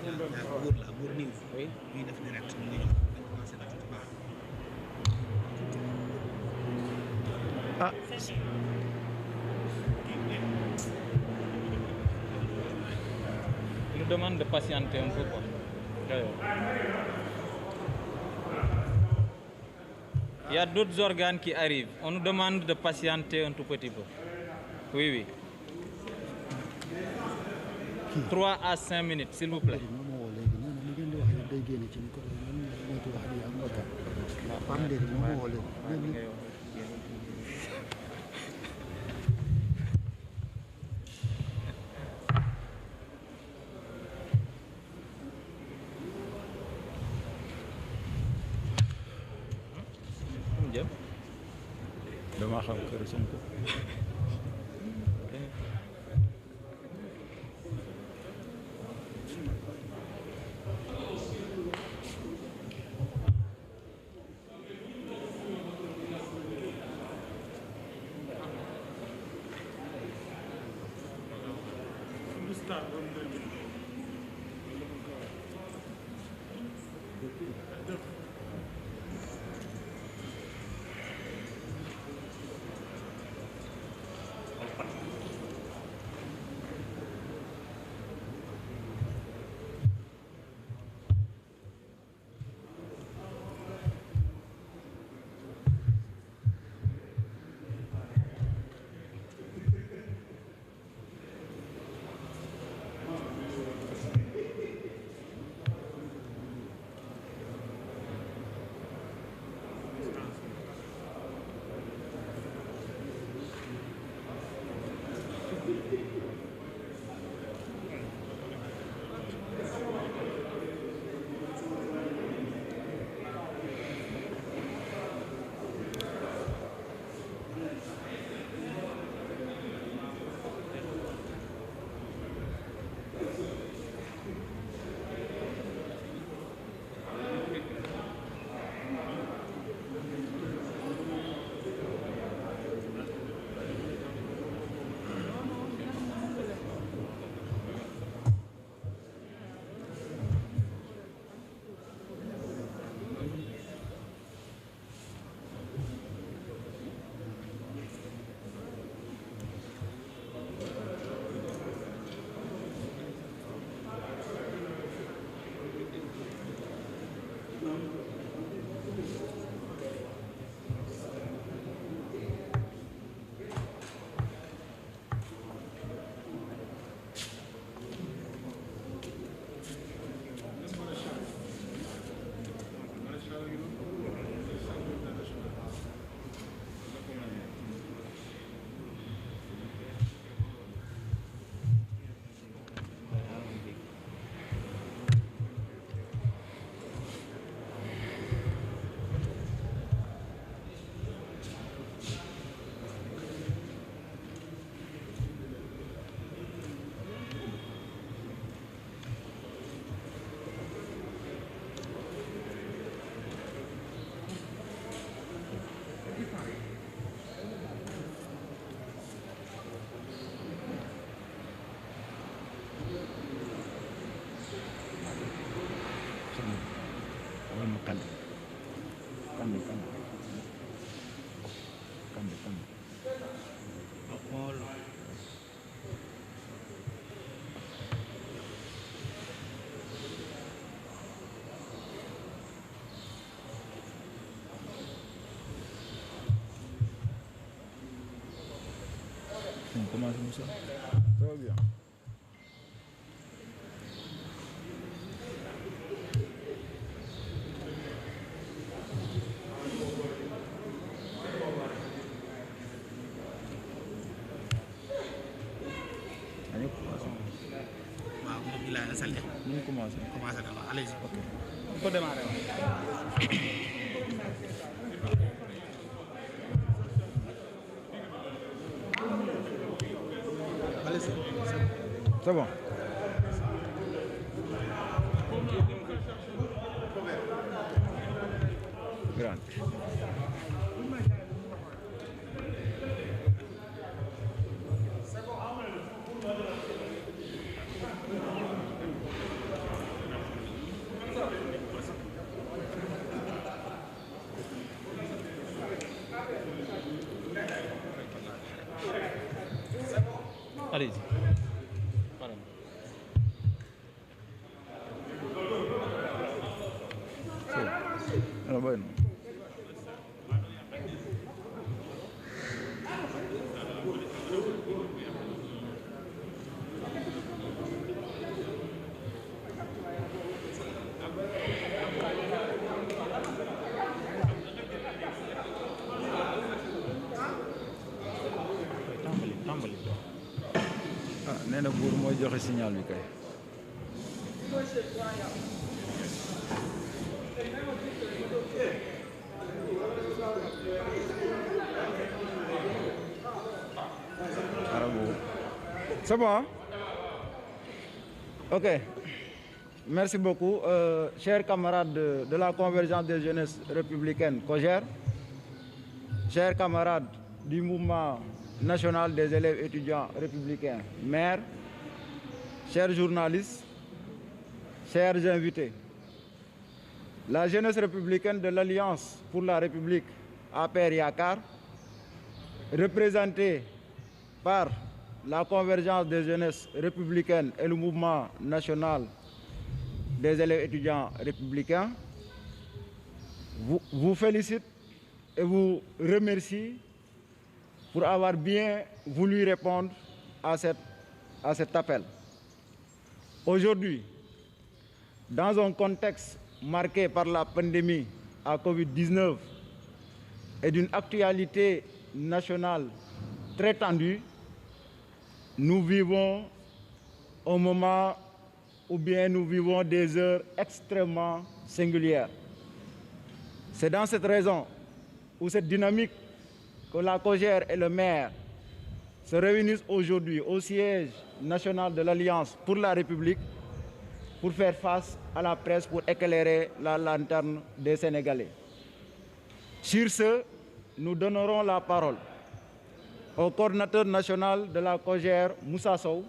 góor la góor niw ñuy def direct ñu ngi ñëw dañ commencé nag ci baax ah nous demande de patienter un peu quoi. Il y a d'autres organes qui arrivent. On nous demande de patienter un tout petit peu. Oui, oui. 3 à 5 minutes, s'il vous plaît. dama xam kër Sonko Comment ça? Ça va bien. waaw moom il a installé. Nous commençons. Commencé na waaw allez-y. Ok. On peut démarrer. Allez-y. C'est bon. Grande. allez-y. Pardon. Alors, bueno. Tàmbali. Ah, nee na buur mooy joxe signal bi kay. C'est bon, hein? Ok. Merci beaucoup. Chers camarades de la Convergence des jeunesses républicaines COJER, chers camarades du mouvement national des élèves étudiants républicains MER, chers journalistes, chers invités, la jeunesse républicaine de l'Alliance pour la République APR Yakar, représentée par la Convergence des jeunesses républicaines et le mouvement national des élèves étudiants républicains, vous félicite et vous remercie pour avoir bien voulu répondre à cet appel. Aujourd'hui, dans un contexte marqué par la pandémie à Covid-19 et d'une actualité nationale très tendue, nous vivons un moment ou bien nous vivons des heures extrêmement singulières. C'est dans cette raison ou cette dynamique que la COJER et le maire se réunissent aujourd'hui au siège national de l'Alliance pour la République pour faire face à la presse, pour éclairer la lanterne des Sénégalais. Sur ce, nous donnerons la parole au coordinateur national de la COJER, Moussa Sow,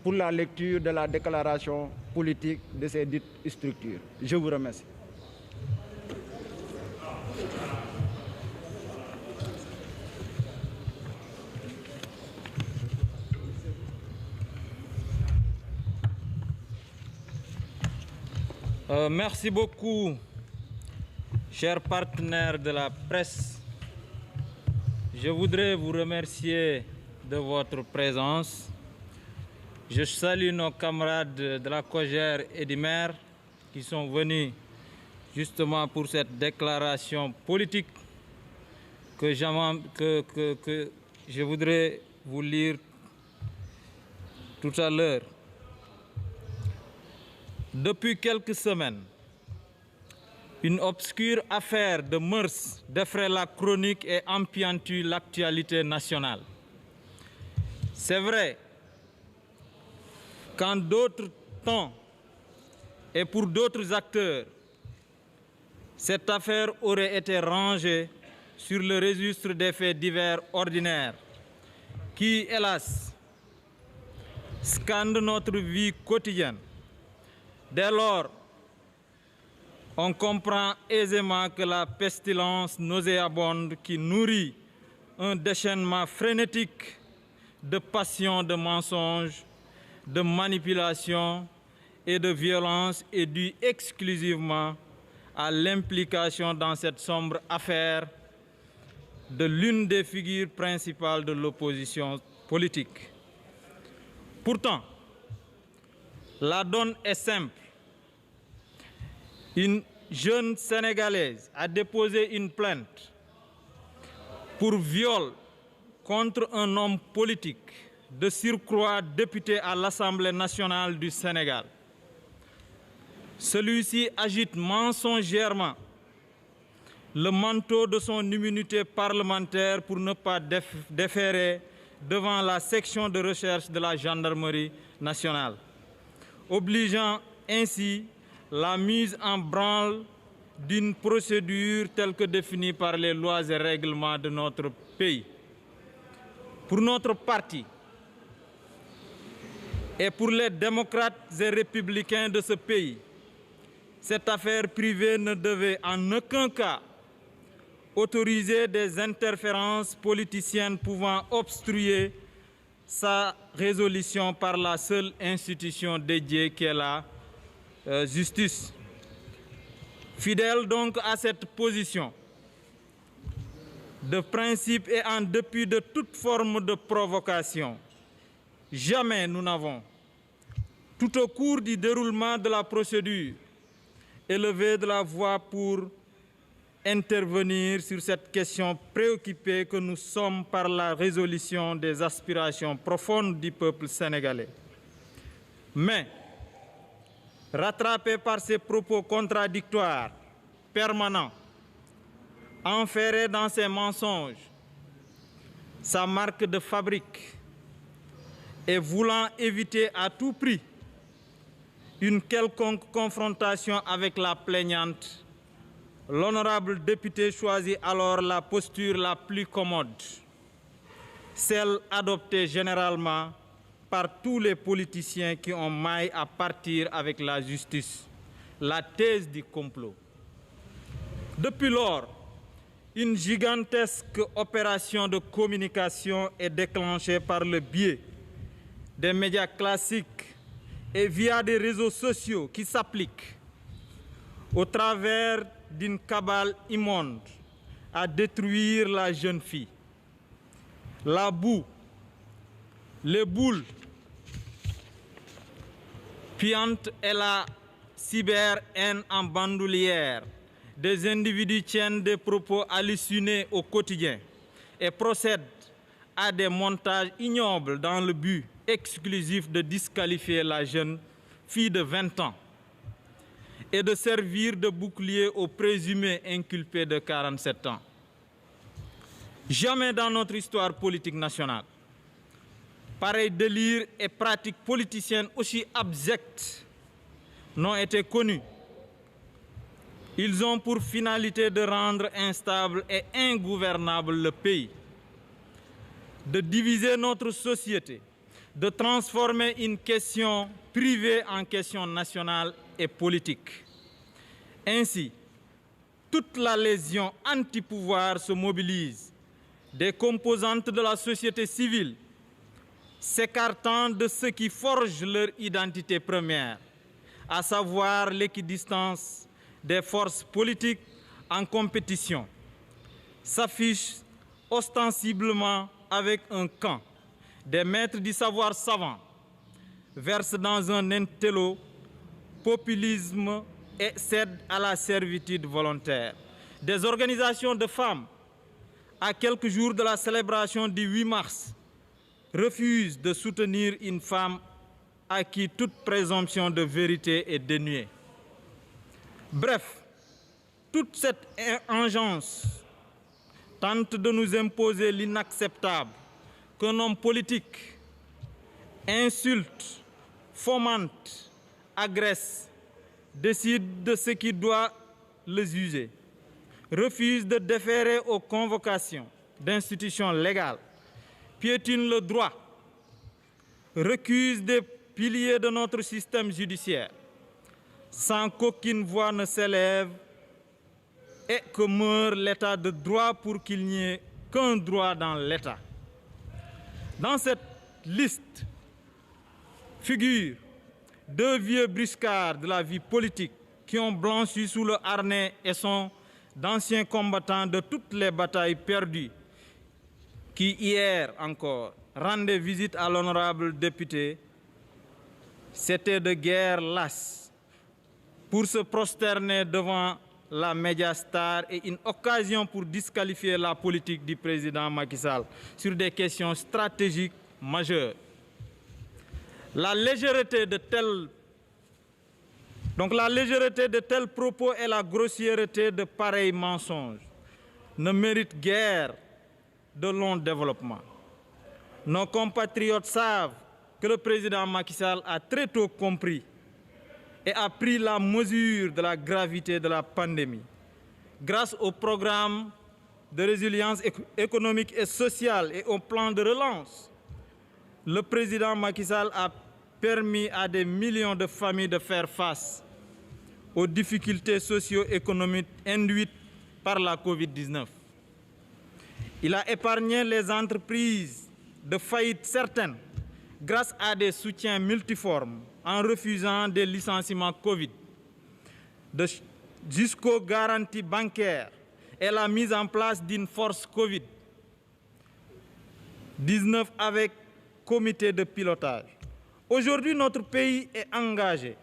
pour la lecture de la déclaration politique de ces dites structures. Je vous remercie. Merci beaucoup, chers partenaires de la presse. Je voudrais vous remercier de votre présence. Je salue nos camarades de la COJER et du maire qui sont venus justement pour cette déclaration politique que je voudrais vous lire tout à l'heure. Depuis quelques semaines, une obscure affaire de mœurs défraie la chronique et empiétue l'actualité nationale. C'est vrai qu'en d'autres temps et pour d'autres acteurs, cette affaire aurait été rangée sur le registre des faits divers ordinaires qui, hélas, scandent notre vie quotidienne. Dès lors, on comprend aisément que la pestilence nauséabonde qui nourrit un déchaînement frénétique de passions, de mensonges, de manipulations et de violence est due exclusivement à l'implication dans cette sombre affaire de l'une des figures principales de l'opposition politique. Pourtant, la donne est simple. Une jeune Sénégalaise a déposé une plainte pour viol contre un homme politique, de surcroît député à l'Assemblée nationale du Sénégal. Celui-ci agite mensongèrement le manteau de son immunité parlementaire pour ne pas déférer devant la section de recherche de la gendarmerie nationale, obligeant ainsi la mise en branle d'une procédure telle que définie par les lois et règlements de notre pays. Pour notre parti et pour les démocrates et républicains de ce pays, cette affaire privée ne devait en aucun cas autoriser des interférences politiciennes pouvant obstruer sa résolution par la seule institution dédiée qu'est la justice. Fidèle donc à cette position de principe et en dépit de toute forme de provocation, jamais nous n'avons, tout au cours du déroulement de la procédure, élevé de la voix pour intervenir sur cette question préoccupée que nous sommes par la résolution des aspirations profondes du peuple sénégalais. Mais, rattrapé par ces propos contradictoires, permanents, enferré dans ses mensonges, sa marque de fabrique, et voulant éviter à tout prix une quelconque confrontation avec la plaignante, l'honorable député choisit alors la posture la plus commode, celle adoptée généralement par tous les politiciens qui ont maille à partir avec la justice, la thèse du complot. Depuis lors, une gigantesque opération de communication est déclenchée par le biais des médias classiques et via des réseaux sociaux qui s'appliquent au travers d'une cabale immonde à détruire la jeune fille. La boue, les boules puantes et la cyber-haine en bandoulière des individus tiennent des propos hallucinés au quotidien et procèdent à des montages ignobles dans le but exclusif de disqualifier la jeune fille de 20 ans et de servir de bouclier au présumé inculpé de 47 ans. Jamais dans notre histoire politique nationale, pareil délire et pratiques politiciennes aussi abjectes n'ont été connus. Ils ont pour finalité de rendre instable et ingouvernable le pays, de diviser notre société, de transformer une question privée en question nationale et politique. Ainsi, toute la légion anti-pouvoir se mobilise, des composantes de la société civile, s'écartant de ce qui forge leur identité première, à savoir l'équidistance des forces politiques en compétition, s'affiche ostensiblement avec un camp des maîtres du savoir savant, verse dans un intello populisme et cède à la servitude volontaire. Des organisations de femmes, à quelques jours de la célébration du 8 mars, refusent de soutenir une femme à qui toute présomption de vérité est dénuée. Bref, toute cette engeance tente de nous imposer l'inacceptable qu'un homme politique insulte, fomente, agresse, décide de ce qui doit le juger, refuse de déférer aux convocations d'institutions légales, piétine le droit, recuse des piliers de notre système judiciaire, sans qu'aucune voix ne s'élève et que meure l'état de droit pour qu'il n'y ait qu'un droit dans l'état. Dans cette liste figurent deux vieux briscards de la vie politique qui ont blanchi sous le harnais et sont d'anciens combattants de toutes les batailles perdues, qui hier encore rendaient visite à l'honorable député. C'était de guerre lasse pour se prosterner devant la médiastar et une occasion pour disqualifier la politique du président Macky Sall sur des questions stratégiques majeures. La légèreté de tels propos et la grossièreté de pareils mensonges ne méritent guère de long développement. Nos compatriotes savent que le président Macky Sall a très tôt compris et a pris la mesure de la gravité de la pandémie. Grâce au programme de résilience économique et sociale et au plan de relance, le président Macky Sall a permis à des millions de familles de faire face aux difficultés socio-économiques induites par la Covid-19. Il a épargné les entreprises de faillite certaines grâce à des soutiens multiformes, en refusant des licenciements Covid, jusqu'aux garanties bancaires et la mise en place d'une force Covid-19 avec comité de pilotage. Aujourd'hui, notre pays est engagé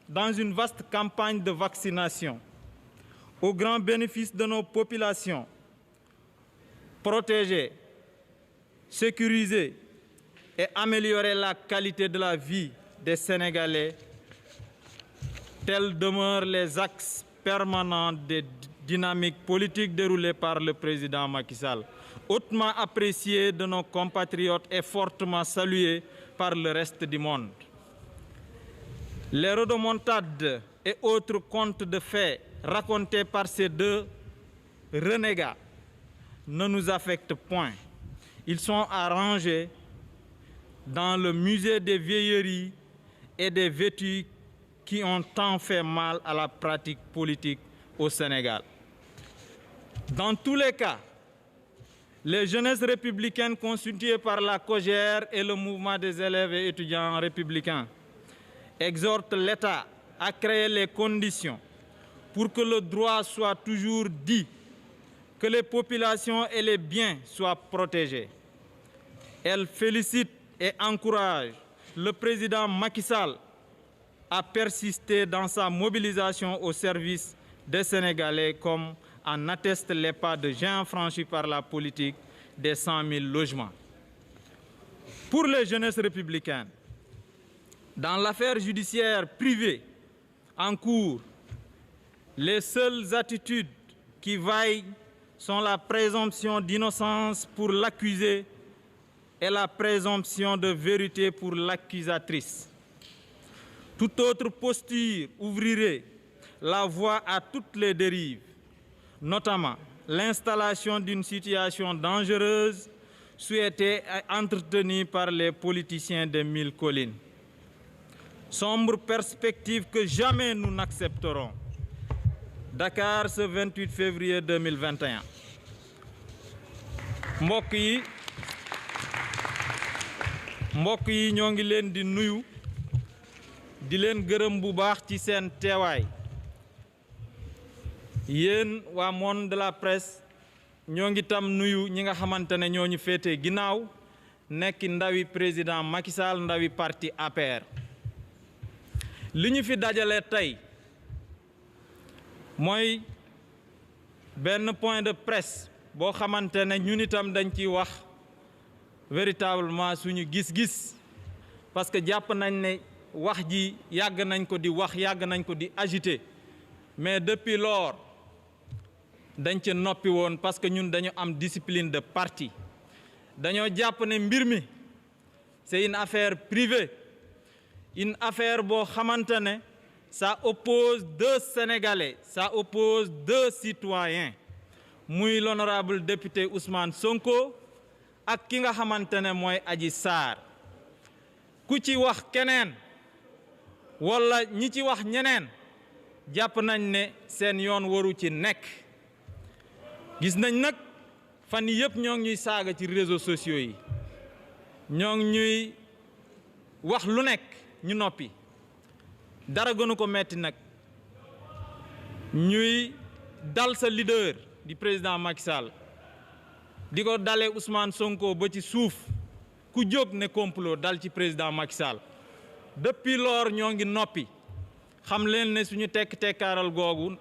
dans une vaste campagne de vaccination au grand bénéfice de nos populations. Protéger, sécuriser et améliorer la qualité de la vie des Sénégalais, tels demeurent les axes permanents des dynamiques politiques déroulées par le président Macky Sall, hautement apprécié de nos compatriotes et fortement salué par le reste du monde. Les rodomontades et autres contes de faits racontés par ces deux renégats ne nous affectent point. Ils sont à ranger dans le musée des vieilleries et des vêtus qui ont tant fait mal à la pratique politique au Sénégal. Dans tous les cas, les jeunesses républicaines constituées par la COJER et le mouvement des élèves et étudiants républicains exhortent l'État à créer les conditions pour que le droit soit toujours dit, que les populations et les biens soient protégés. Elles félicitent et encouragent le président Macky Sall à persister dans sa mobilisation au service des Sénégalais, comme en attestent les pas de géant franchis par la politique des 100 000 logements. Pour les jeunesses républicaines, dans l'affaire judiciaire privée en cours, les seules attitudes qui vaillent sont la présomption d'innocence pour l'accusé et la présomption de vérité pour l'accusatrice. Toute autre posture ouvrirait la voie à toutes les dérives, notamment l'installation d'une situation dangereuse souhaitée et entretenue par les politiciens des mille collines. Sombre perspective que jamais nous n'accepterons. Dakar, ce 28 février 2021. mbokk yi ñoo ngi leen di nuyu di leen gërëm bu baax ci seen teewaay. Yéen waa monde de la presse ñoo ngi tam nuyu ñi nga xamante ne ñoo ñu féete ginnaaw nekk ndawi président Macky Sall, ndawi parti APR. li ñu fi dajale tey mooy benn point de presse boo xamante ne ñun itam dañ ciy wax véritablement suñu gis-gis, parce que jàpp nañ ne wax ji yàgg nañ ko di wax, yàgg nañ ko di agiter, mais depuis lors dañ ci noppi woon parce que ñun dañu am discipline de parti. dañoo jàpp ne mbir mi c'est une affaire privée, une affaire boo xamante ne ça oppose deux Sénégalais, ça oppose deux citoyens, muy l'honorable député Ousmane Sonko ak ki nga xamante ne mooy Adji Sarr. ku ci wax keneen wala ñi ci wax ñeneen jàpp nañ ne seen yoon waru ci nekk. gis nañ nag fan yii yëpp ñoo ngi ñuy saaga ci réseaux sociaux yi, ñoo ngi ñuy wax lu nekk ñu noppi. dara gënu ko metti nag ñuy dal sa leader di président Macky Sall, di ko dalee Ousmane Sonko ba ci suuf, ku jóg ne complot dal ci président Macky Sall. depuis lors ñoo ngi noppi. xam leen ne suñu tekkaaral googu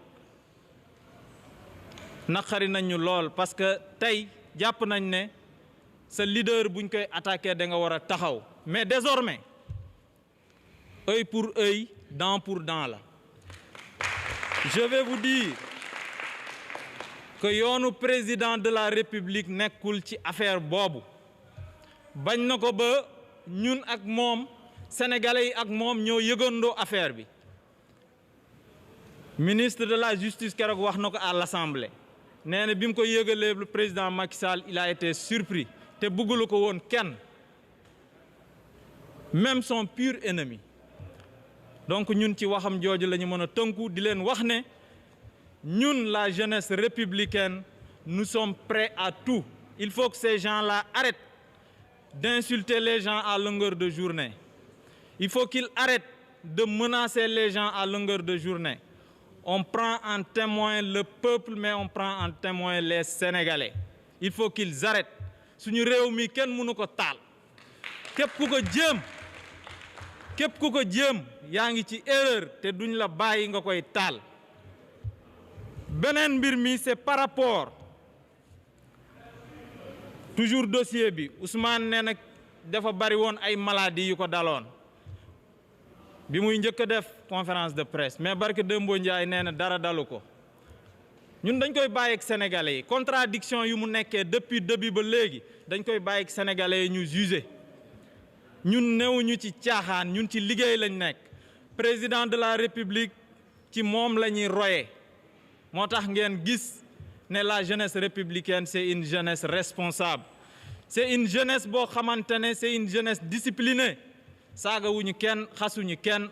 naqari nañ ñu lool, parce que tey jàpp nañ ne sa leader buñ koy attaqué da nga war a taxaw. mais désormais œil pour œil, dent pour dent la. je vais vous dire que yoonu président de la République nekkul ci affaire boobu. bañ na ko ba ñun ak moom sénégalais yi ak moom ñoo yëgandoo affaire bi. ministre de la justice keroog wax na ko à l'Assemblée, nee na bi mu ko yëgalee le président Macky Sall il a été surpris te bëggulu ko woon kenn, même son pur ennemi. donc ñun ci waxam jooju la ñu mën a tënku di leen wax ne ñun la jeunesse républicaine nous sommes prêts à tout. il faut que ces gens-là arrêtent d'insulter les gens à longueur de journée. Il faut qu'il arrête de menacer les gens à longueur de journée. On prend en témoin le peuple, mais on prend en témoin les Sénégalais. Il faut qu'ils arrêtent. Suñu réew mi kenn mënu ko taal. Képp ku ko jéem yaa ngi ci erreur te duñ la bàyyi nga koy taal. Beneen mbir mi c'est par rapport toujours dossier bi Ousmane nee na dafa bari woon ay maladies yu ko daloon bi muy njëkk a def conférence de presse mais barke Dembo Ndiaye nee na dara dalu ko ñun dañ koy bàyyi ak sénégalais yi contradiction yu mu nekkee depuis début ba léegi dañ koy bàyyi ak sénégalais yi ñu juger ñun newuñu ci caaxaan ñun ci liggéey lañ nekk président de la république ci moom la ñuy royee moo tax ngeen gis ne la jeunesse républicaine c'est une jeunesse responsable c'est une jeunesse boo xamante ne c'est une jeunesse disciplinée saagawuñu kenn xasuñu kenn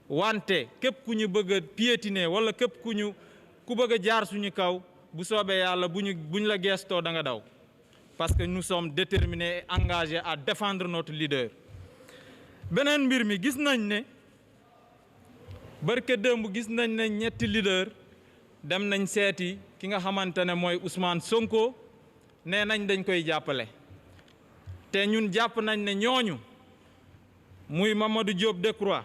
wante képp ku ñu bëgg a piétiner wala képp ku bëgg a jaar suñu kaw bu soobee yàlla buñ la gestoo da nga daw parce que nous sommes déterminés et engagés à défendre notre leader. beneen mbir mi gis nañ ne barke démb gis nañ ne ñetti leader dem nañ seeti ki nga xamante ne mooy Ousmane Sonko nee nañ dañ koy jàppale te ñun jàpp nañ ne ñooñu muy Mamadou Diop Decroix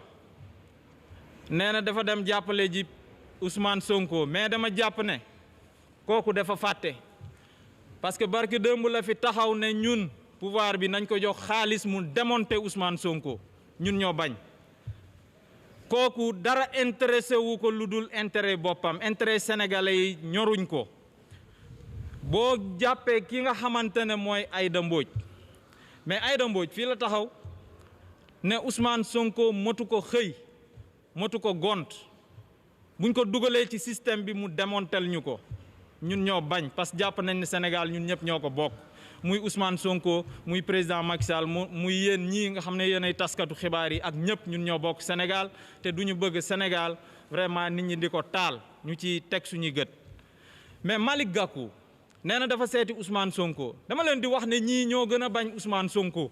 nee na dafa dem jàppale ji Ousmane Sonko mais dama jàpp ne kooku dafa fàtte parce que barke démb la fi taxaw ne ñun pouvoir bi nañ ko jox xaalis mu démonter Ousmane Sonko ñun ñoo bañ kooku dara intéressé wu ko lu dul intérêt boppam intérêt sénégalais yi ñoruñ ko boo jàppee ki nga xamante ne mooy Aïda Mbodj mais Aïda Mbodj fii la taxaw ne Ousmane Sonko motu ko xëy motu ko gont buñ ko dugalee ci système bi mu démontel ñu ko ñun ñoo bañ parce que jàpp nañ ne Sénégal ñun ñëpp ñoo ko bokk muy Ousmane Sonko muy président Macky Sall muy yéen ñii nga xam ne yéen ay taskatu xibaar yi ak ñëpp ñun ñoo bokk Sénégal te du ñu bëgg Sénégal vraiment nit ñi di ko taal ñu ci teg suñuy gët mais Malick Gakou nee na dafa seeti Ousmane Sonko dama leen di wax ne ñii ñoo gën a bañ Ousmane Sonko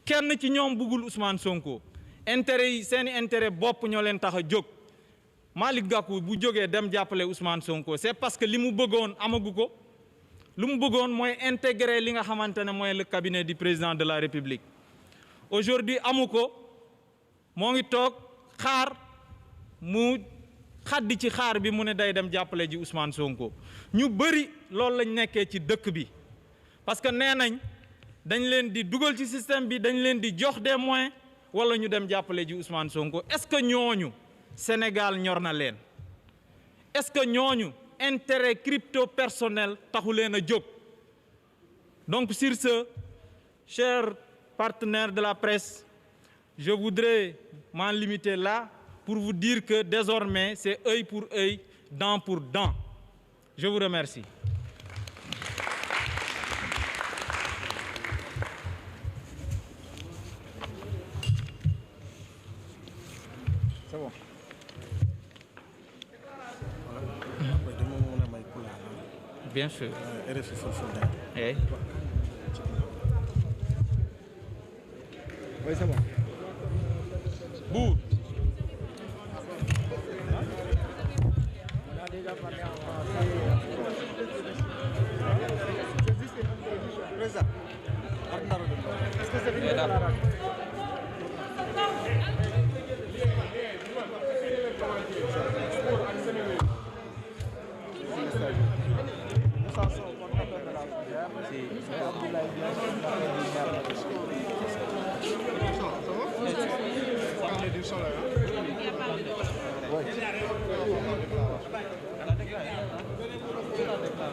kenn ci ñoom bëggul Ousmane Sonko intérêt yi seeni intérêt bopp ñoo leen tax a jóg Malick Gakou bu jógee dem jàppale Ousmane Sonko c'est parce que li mu bëggoon amagu ko lu mu bëggoon mooy intégrer li nga xamante ne mooy le cabinet du président de la République aujourd'hui amu ko moo ngi toog xaar mu xaddi ci xaar bi mu ne day dem jàppale ji Ousmane Sonko ñu bëri loolu lañ nekkee ci dëkk bi parce que nee nañ dañ leen di dugal ci système bi dañ leen di jox des moyens wala ñu dem jàppale ji Ousmane Sonko est-ce que ñooñu Sénégal ñor na leen est-ce que ñooñu intérêt crypto personnel taxu leen a jóg donc sur ce chers partenaires de la presse je voudrais m'en limiter là pour vous dire que désormais c'est œil pour œil, dent pour dent. Je vous remercie. C'est bon. Bien sûr. Oui, c'est bon. Bout.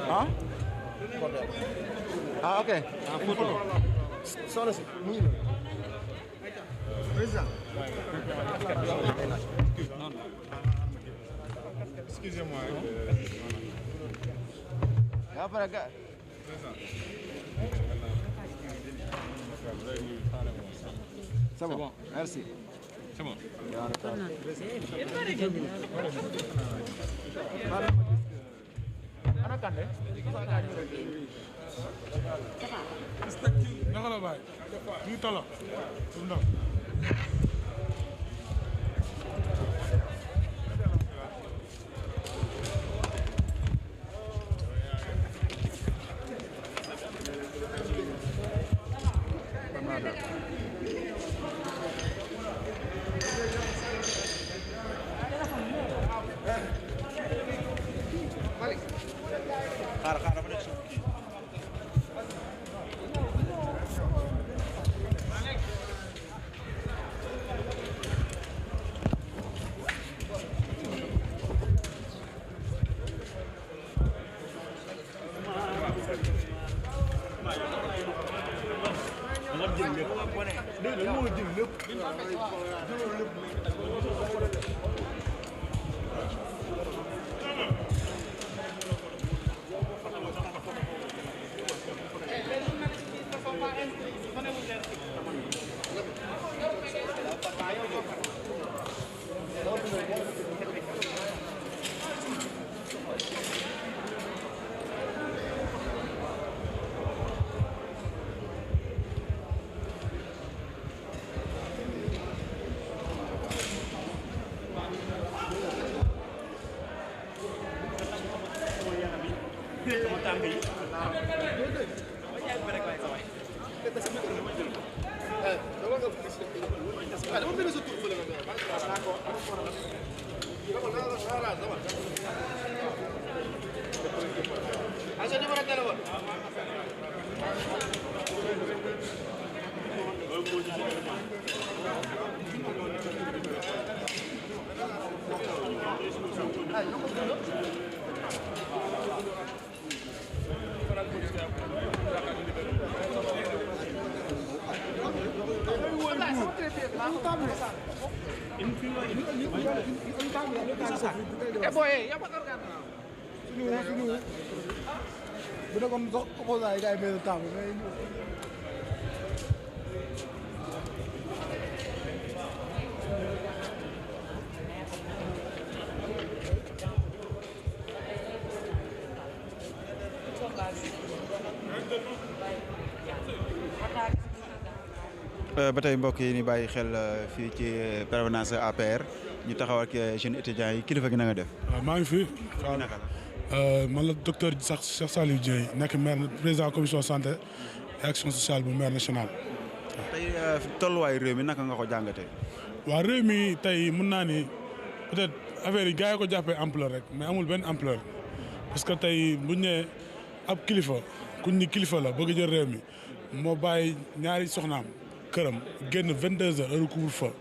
Hein? Ah, ok. En photo. Président. Excusez-moi. C'est bon. Merci. C'est bon. Ana ba tey mbokk yi ni bàyyi xel fii ci permanence APR ñu taxaw ak jeunes étudiants yi kilifa gi na nga def. waaw maa ngi fi. naka la. man la docteur Cheikh Saliou Dieye nekk maire président commission santé et action sociale bu maire national. tey tolluwaayu réew mi naka nga ko jàngatee. waaw réew mi tey mun naa ni peut-être affaire yi gars yi ko jàppee ampleur rek mais amul benn ampleur parce que tey buñ nee ab kilifa kuñ ni kilifa la bëgg jël réew mi moo bàyyi ñaari soxnaam këram génn 22h heure couvre-feu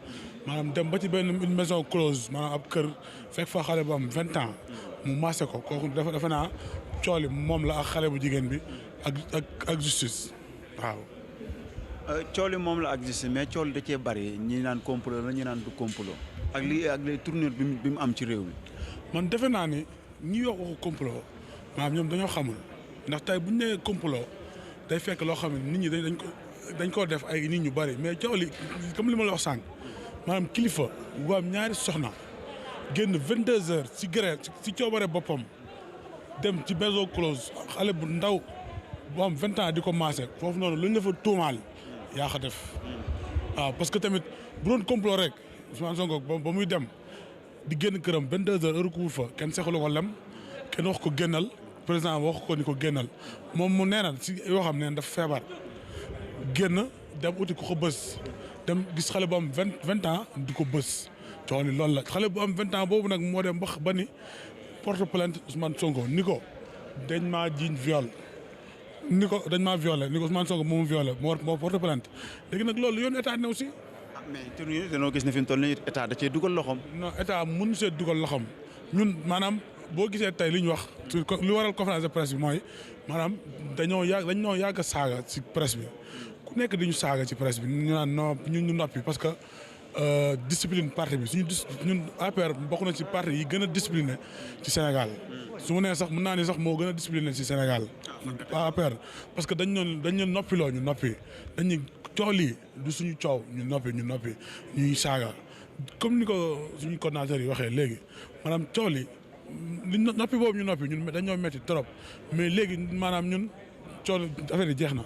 maanaam dem ba ci benn une maison close maanaam ab kër fekk fa xale bu am 20 ans mu maase ko kooku dafa naa cooli moom la ak xale bu jigéen bi ak justice waaw. cooli moom la ak justice mais cooli da cee bari ñi naan complot la ñi naan du complot ak li tournure bi mu am ci réew mi. man defe naa ni ñi wax waxu complot maanaam ñoom dañoo xamul ndax tey bu ñu nee complot day fekk loo xam ne nit ñi dañ koo def ay nit ñu bari mais cooli comme li ma la wax sànq maanaam kilifa gu am ñaari soxna génn 22h ci gré ci coobare boppam dem ci maison close xale bu ndaw bu am 20 ans di ko maase foofu noonu lu ñu la fa tuumaal yaa ko def waaw parce que tamit bu doon complot rek Ousmane Sonko ba muy dem di génn këram 22h heure couvre-feu kenn seexalu ko lem kenn wax ko génnal président wax ko ni ko génnal moom mu neenal si yoo xam ne dafa feebar génn dem uti ko bës dem gis xale bu am 20 ans di ko bës coow ni loolu la xale bu am 20 ans boobu nag moo dem ba ni porte plainte Ousmane Sonko ni ko dañ maa jiiñ viol ni ko dañ maa violé ni ko Ousmane Sonko moom violé moo porte plainte léegi nag loolu yoon état new si. ah mais tournure dañoo gis ne fi mu toll nii état da cee dugal loxoom. non état mënu see dugal loxoom ñun maanaam boo gisee tey li ñu wax li waral conférence de presse bi mooy maanaam dañoo yàgg a saaga ci presse bi ku nekk di ñu saaga ci presse bi ñu naan non ñu noppi parce que discipline parti bi ñun APR bokk na ci parti yi gën a discipliné ci Sénégal. su ma nee sax mën naa ni sax moo gën a discipliné ci Sénégal. APR parce que dañ ñu noppiloo ñu noppi dañuy coow lii du suñu coow ñu noppi ñuy saaga comme ni ko suñu coordinateur yi waxee léegi maanaam coow li li noppi boobu ñu noppi ñun dañoo métti trop mais léegi maanaam ñun coono affaire yi jeex na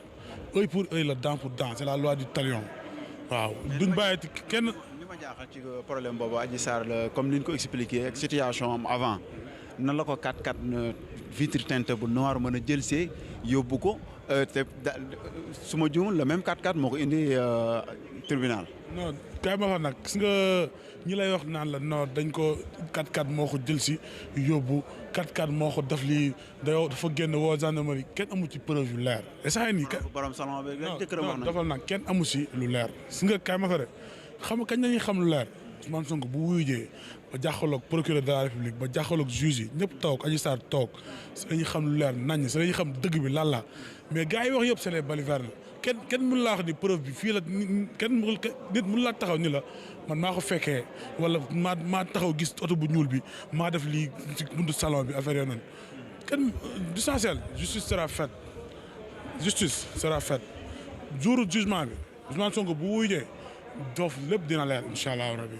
œil pour œil la dent pour dent c'est la loi du talion waaw duñ bàyyi kenn. li ma jaaxal ci problème boobu Adji Sarr la comme ni ñu ko expliqué ak situation am avant nan la ko 4x4 vitre teintée bu noir mën a jël see yóbbu ko te su ma juumul le même 4x4 moo ko indi tribunal. non kay ma wax nag gis nga ñi lay wax naan la non dañ ko 4x4 moo ko jël si yóbbu 4x4 moo ko def lii dafa génn woo gendarmerie kenn amu ci preuve yu leer. essayé nii borom salon bi rek jëkkëram wax na defal nag kenn amu si lu leer. gis nga kay ma fa rek xam nga kañ la ñuy xam lu leer Ousmane Sonko bu wuyujee ba jàkkaarloog procureur de la République ba jàkkaarloog juge yi ñëpp toog Adji Sarr toog si la ñuy xam lu leer naññ si la ñuy xam dëgg bi lan la mais gars yi wax yëpp c'est les balivernes kenn mënu laa wax ni preuve bi fii la nit mënu laa taxaw ni la man maa ko fekkee wala maa taxaw gis oto bu ñuul bi maa def lii ci buntu salon bi affaire yooyu noonu kenn l'essentiel justice sera faite jour jugement bi Ousmane Sonko bu wuyjee doof lépp dina leer incha allah rabi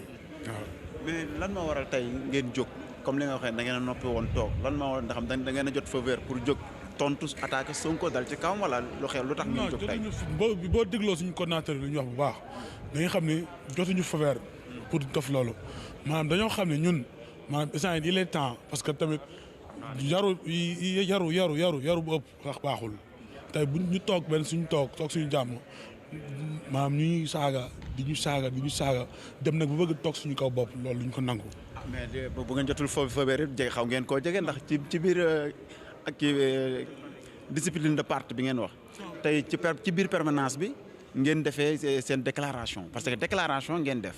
waaw. mais lan moo waral tey ngeen jóg comme li nga waxee da ngeen a noppi woon toog lan moo waral ndax da ngeen a jot feu vert pour jóg tontu attaqué Sonko dal ci kawam wala lu xew lu tax ngeen jóg tey. boo dégloo suñu coordinateur bi lu ñu wax bu baax da nga xam ne jotuñu feu vert pour def loolu maanaam dañoo xam ne ñun maanaam instant il est temps parce que tamit yaru bu ëpp wax baaxul tey bu ñu toog benn suñu toog suñu jàmm maanaam ñuy saaga di ñu saaga dem nag bu bëgg toog suñu kaw bopp loolu duñ ko nangu. mais bu ngeen jotul feu vert it jege xaw ngeen koo jege ndax ci biir ak discipline de parti bi ngeen wax tey ci biir permanence bi ngeen defee seen déclaration parce que déclaration ngeen def.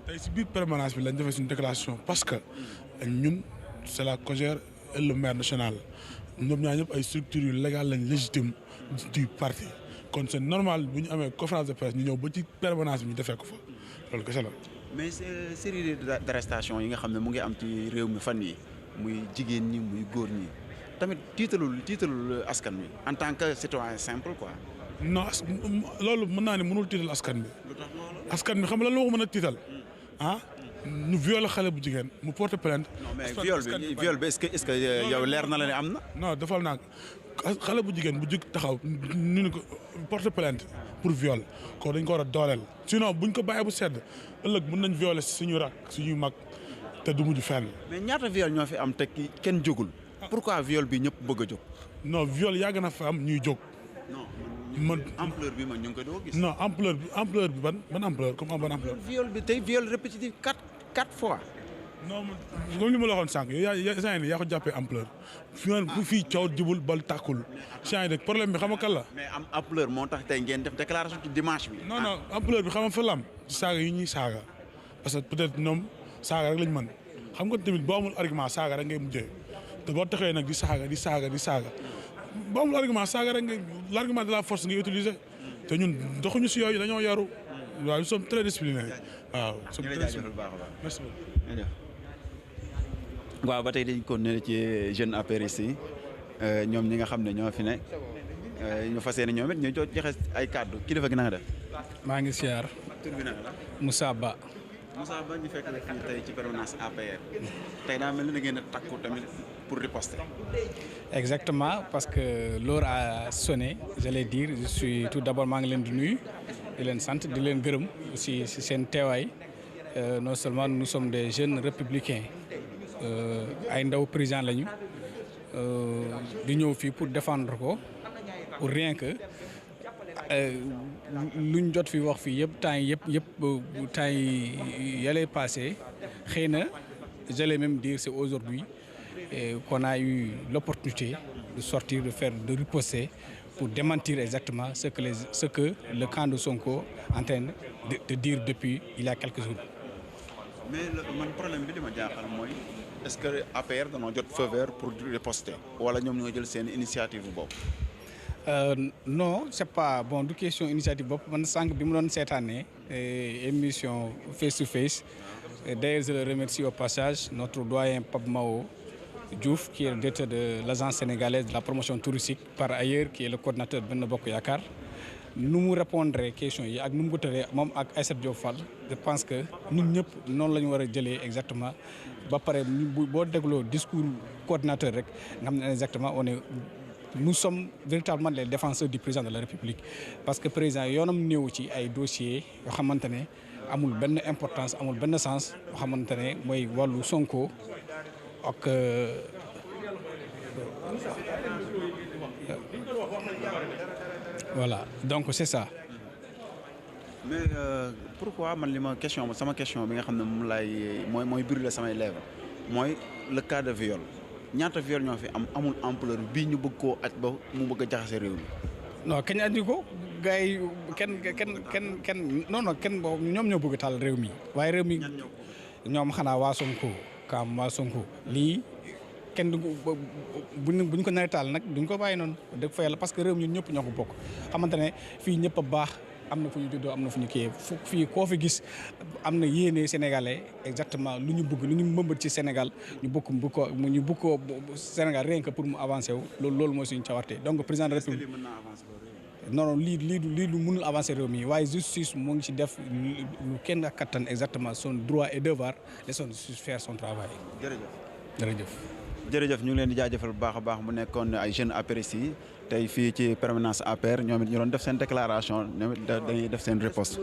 tey si biir permanence bi lañ defee suñu déclaration parce que ñun c'est la COJER et le maire national ñoom ñaar ñëpp ay structures yu légales lañ légitime du parti kon c'est normal bu ñu amee conférence de presse ñu ñëw ba ci permanence bi ñu defee ko fa loolu kese la. mais série d'arrestation yi nga xam ne mu ngi am ci réew mi fan yi muy jigéen ñi muy góor ñi tamit tiitalul askan wi en tant que citoyen simple quoi. non loolu mën naa ne mënul tiital askan bi. askan bi xam nga lan la ko mën a tiital ñu violé xale bu jigéen mu porte plainte. non mais viol bi est-ce que yow leer na la ne am na. non defal naa xale bu jigéen bu jug taxaw ñu ne ko porte plainte pour viol ko dañ ko war a dooleel. sinon buñ ko bàyyee bu sedd ëllëg mën nañ violer suñu rak suñuy mag te du mujj fenn. mais ñaata viol ñoo fi am te kenn jógul. pourquoi viol bi ñëpp bëgg a jóg. non viol yàgg na fa am ñuy jóg. non ampleur bi man ñu ngi koy doog gis. non ampleur bi ban ampleur comme ban ampleur. viol bi tey viol répétitif quatre fois. non comme li ma la waxoon sànq yaa ko jàppee ampleur fii coow jubul bal tàkkul saa yi problème bi xam nga kan la. mais am ampleur moo tax tey ngeen def déclaration ci dimanche bi. non ampleur bi xam nga fa la am saaga yi ñuy saaga parce que peut-être ñoom saaga rek lañ mën xam nga tamit boo amul argument saaga rek ngay mujjee te boo taxee nag di saaga boo amul argument saaga rek ngay l'argument de la force ngay utiliser te ñun doxuñu si yooyu dañoo yaru waaw nous sommes très disciplinés waaw. merci beaucoup. waaw ba tey dañ ko ne ci jeune apéristes yi ñoom ñi nga xam ne ñoo fi ne ñu fas yéene ñoom it ñu joxe ay kàddu kilifa gi na nga def. maa ngi siyaar. tur bi naka la. Moussa Ba ñu fekk la fii tey ci permanence APR tey daa mel ni da ngeen a takku tamit pour riposter. exactement parce que l'heure a sonné j'allais dire je suis tout d'abord maa ngi leen di nuyu di leen sant di leen gërëm aussi si seen teewaay non seulement nous sommes des jeunes républicains ay ndaw président lañu di ñëw fii pour défendre ko pour rien que luñ jot fi wax fii yëpp temps yi yàlla passé xëy na j'allais même dire c'est aujourd'hui qu'on a eu l'opportunité de sortir, de riposter pour démentir exactement ce que le camp de Sonko est en train de dire depuis il y a quelques jours. Mais le problème bi li ma jaaxal mooy est-ce que APR danoo jot feu vert pour riposter wala ñoom ñoo jël seen initiative bopp. Non c'est pas bon du question initiative bopp man sànq bi mu doon seetaanee émission face to face d'ailleurs je le remercie au passage notre doyen Pape Mao Diouf qui est le directeur de l'agence sénégalaise de la promotion touristique par ailleurs qui est le coordinateur de Benno Bokk Yaakaar nu mu répondre question yi ak nu mu ko tëree moom ak Aïssatou Diop Fall je pense que ñun ñëpp noonu la ñu war a jëlee exactement ba pare boo dégloo discours coordinateur rek nga xam ne exactement nous sommes véritablement les défenseurs du président de la République parce que président yoonam néew ci ay dossiers yoo xamante ne amul benn importance amul benn sens yoo xamante ne mooy wàllu Sonko ak voilà donc c'est ça. mais pourquoi man sama question bi nga xam ne moom laay mooy brûler samay lèvres mooy le cas de viol ñaata viol ñoo fi amul ampleur bii ñu bëgg koo aj ba mu bëgg a jaxase réew mi. non kenn andi ko gars yi kenn boobu ñoom ñoo bëgg taal réew mi waaye réew mi ñoom xanaa waa Sonko waa Sonko lii kenn du buñ ko naree taal nag duñ ko bàyyi noonu dëgg fa yàlla parce que réew mi ñun ñëpp ñoo ko bokk xamante ne fii ñëpp a baax am na fu ñu juddoo am na fu ñu kii fii koo fi gis am na yéene sénégalais exactement lu ñu bëgg lu ñu mëmbat ci Sénégal ñu bëgg ko Sénégal rien que pour mu avancer wu loolu mooy suñu cawarte donc président de la République non lii lu mënul avancer réew mi waaye justice mu ngi ci def lu kenn ak kattan exactement son droit et devoir laissons justice faire son travail. jërëjëf ñu ngi leen di jaajëfal bu baax a baax mu nekkoon ay jeunes apéristes yi tey fii ci permanence APR ñoom it ñu doon def seen déclaration ñoom it dañuy def seen riposte.